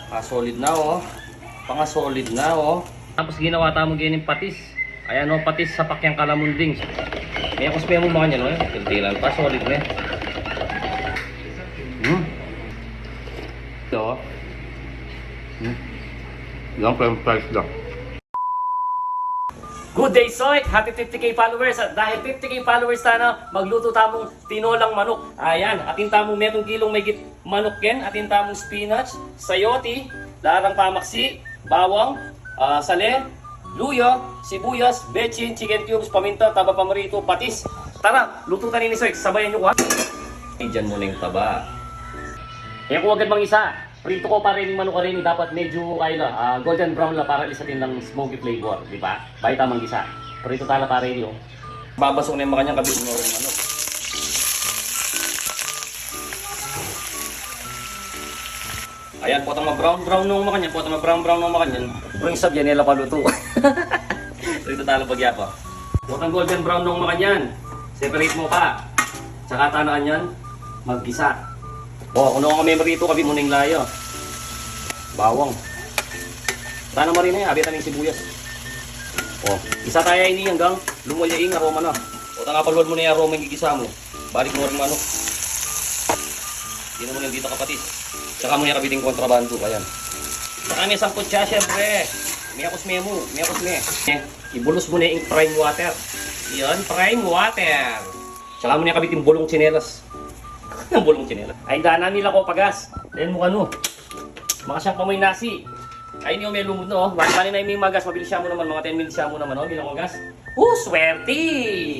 Solid na oh. Panga-solid na oh. Tapos ginawa tamo ganyan patis. Ayan oh, patis sa pakyang kalamunding. May kuspe mo mga niyan oh. Tintilan pa, solid na. Ito. Lang price lang. Good day, Soy! Happy 50k followers! At dahil 50k followers na, magluto tamong tinolang manok. Ayan, atin tamong metong kilong may manok ken, atin tamong spinach, sayote, larang pamaksi, bawang, sale, luyo, sibuyas, bechin, chicken cubes, paminta, taba pamarito, patis. Tara, luto tanin ni Soy. Sabayan nyo ko ha. Diyan mo na yung taba. Kaya kung agad mang isa, prito ko pa rin yung manok rin, dapat medyo golden brown la para isatin ng smoky flavor, di ba? Bahay tamang gisa. Prito tala pa rin yung babasok na yung makanyang kabit ng manok. Ayan, po tama brown nung makanyan, po tama brown nung makanyan. Pero yung sabyan nila paluto. Prito tala bagya pa. Po tama golden brown nung makanyan. Separate mo pa. Tsaka tanaan yan, maggisa. Kung ano may marito kabi mo ng layo. Bawang. Tana mo rin na abitan ng sibuyas. Isa tayo ini hanggang lumulyaing aroma na. Tanga palwal mo na yung aroma yung gigisa mo. Balik mo rin manok. Hindi mo yung dito kapatid. Tsaka mo yung kabiting kontrabando. Ayan. Saka may sangkot siya syempre. Miyakos memo. Miyakos me. Ibulos mo na yung prime water. Yan, prime water. Tsaka mo na yung kabiting bulong tsinelas. Ang bulong chinela. Ay dana nila ko pagas. Then mo ano. Makasyang pamoy nasi. Ay niyo may lumod no. Bali na yung magas, mabilis siya mo naman mga 10 minutes siya mo naman oh, bilang magas. Swerte.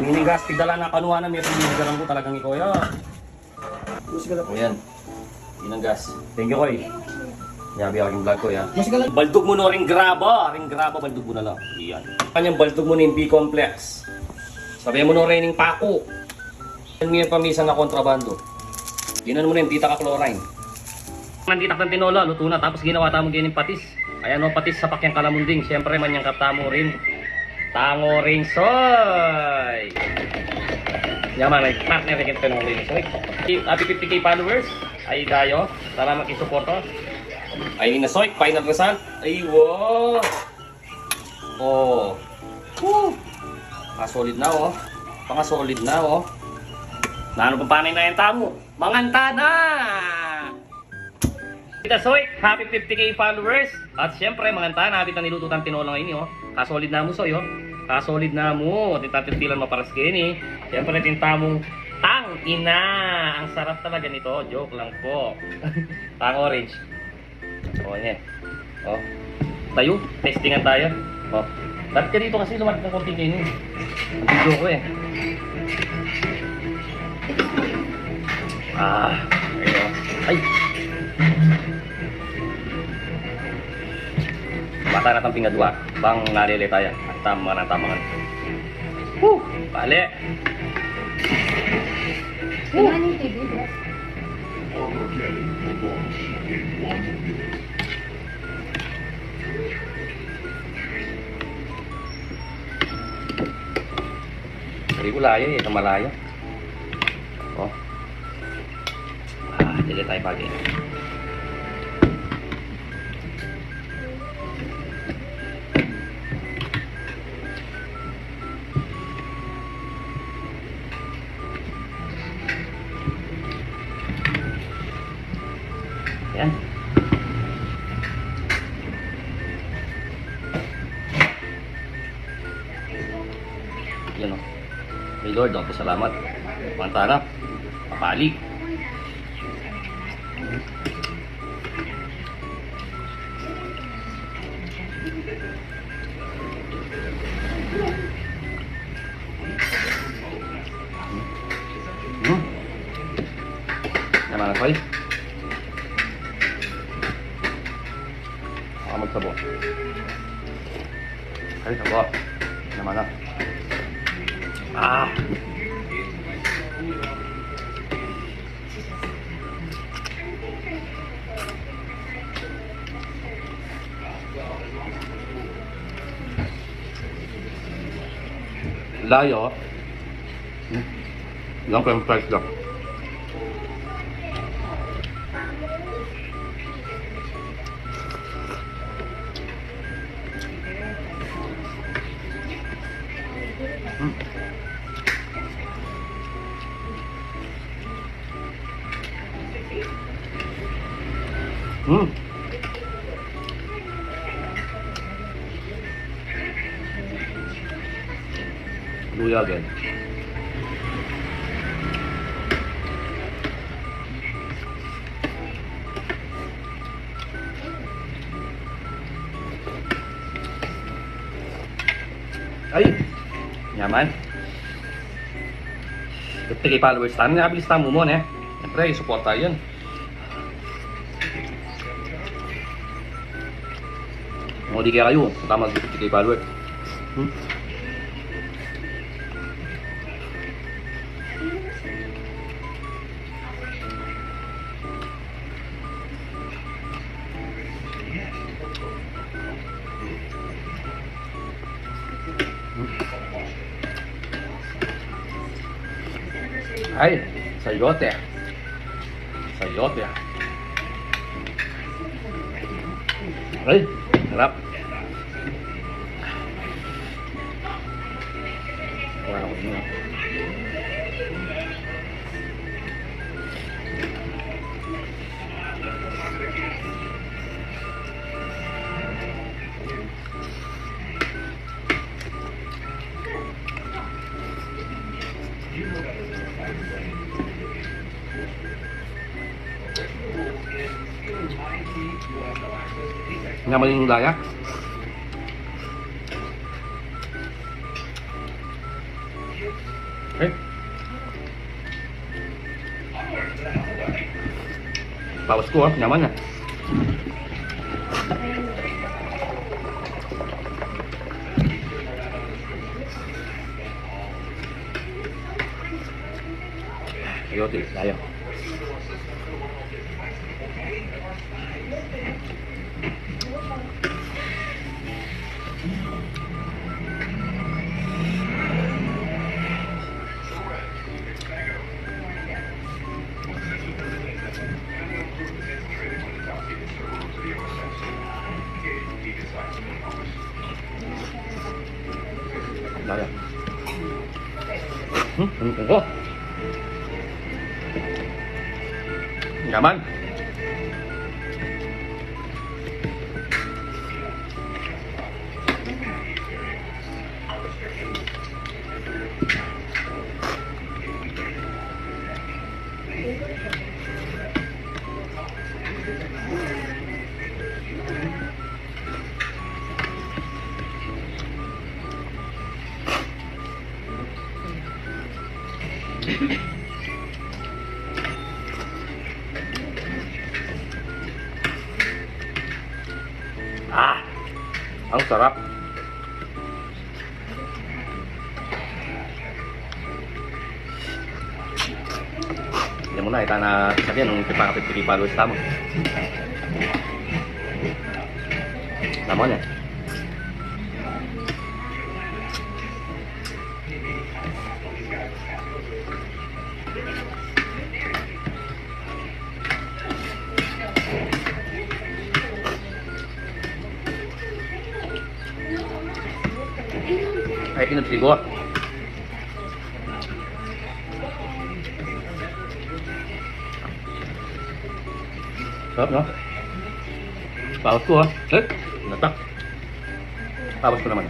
Mining gas tigdala na kanuha na may pinigaran ko talagang ikaw ya. Ayan. Inang gas. Thank you koy. Yabi aking vlog ko ya. Baldog mo no ring graba baldog mo na lang. Iyan. Kanyang baldog mo ning B-complex. Sabi mo no ring pako. Yan may pamisan na kontrabando. Ginan mo na yung tita chlorine. Nanditak ng tinola, luto na. Tapos ginawa tamo ganyan patis. Ayan o, patis sa pakyang kalamunding. Siyempre man yung katamo rin. Tango rin, Soy! Yaman, ay partner rin yung tinong rin, Soy. Happy 50k followers. Ay tayo. Salamat isuporto. Ay na, Soy. Final result. Ay, wow! Solid na oh. Panga-solid na oh. Nano pa panay na yung tamo? Manganta na! Kita Soy, happy 50k followers. At syempre, manganta na. Habit na nilututan tinolang ini oh. Kasolid na mo Soy oh. Kasolid na mo. Tintatintilan maparas kayo ni. Syempre, tintamong tang ina. Ang sarap talaga nito. Joke lang po. Tang orange. Yan. Tayo, testingan tayo. Dapat ka dito kasi lumapit ng konti kayo ni. Ang video ko eh. Ayun. Ay! Bata na itong pingadwa. Bang nalili tayo. At tama na tamangan. Bale! Hindi ko layo eh. Ito malayo. Dili tayo pagi. Yan. Yan o. May Lord, ako salamat. Pantara. Papalik. Naman ako eh. Magsabo. Ay, sabo. Naman na. Layo. Lang kayong price lang. Luya again. Ay! Nyaman. 50k followers tayo. Nakabilis tayo mo eh. Siyempre, support tayo yun. Kung di kaya kayo, tama mag 50k followers. Ay, sayote. Sayote. Ay, harap. Wala ko yun. Nyaman yung laya. Okay. Bawas ko nyaman na. Ayote, laya. Laya. Ko. Nyaman. Ang sarap. Hindi mo na, ita na sabihan nung ipapakapit-pili followers tamo. Tamo na. Ay, kinagsigo. Sarap, no? Paus ko, ha? Eh, natak. Paus ko naman.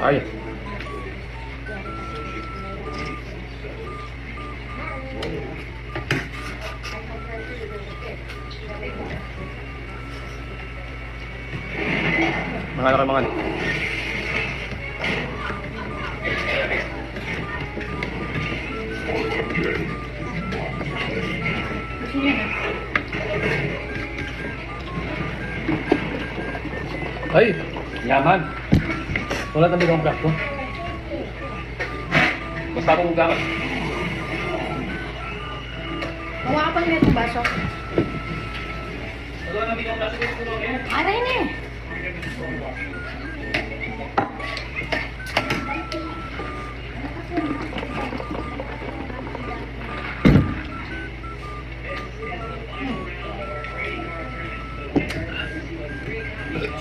Ay. Mga nakamangan. Ay, nyaman. Wala kami ng black ko. Basta akong gamit. Mawa ka pang itong baso. Wala kami ng black ko. Aray na eh.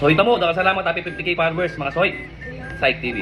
Soy tamo, daghang salamat, happy 50k followers mga Soy. Psych TV.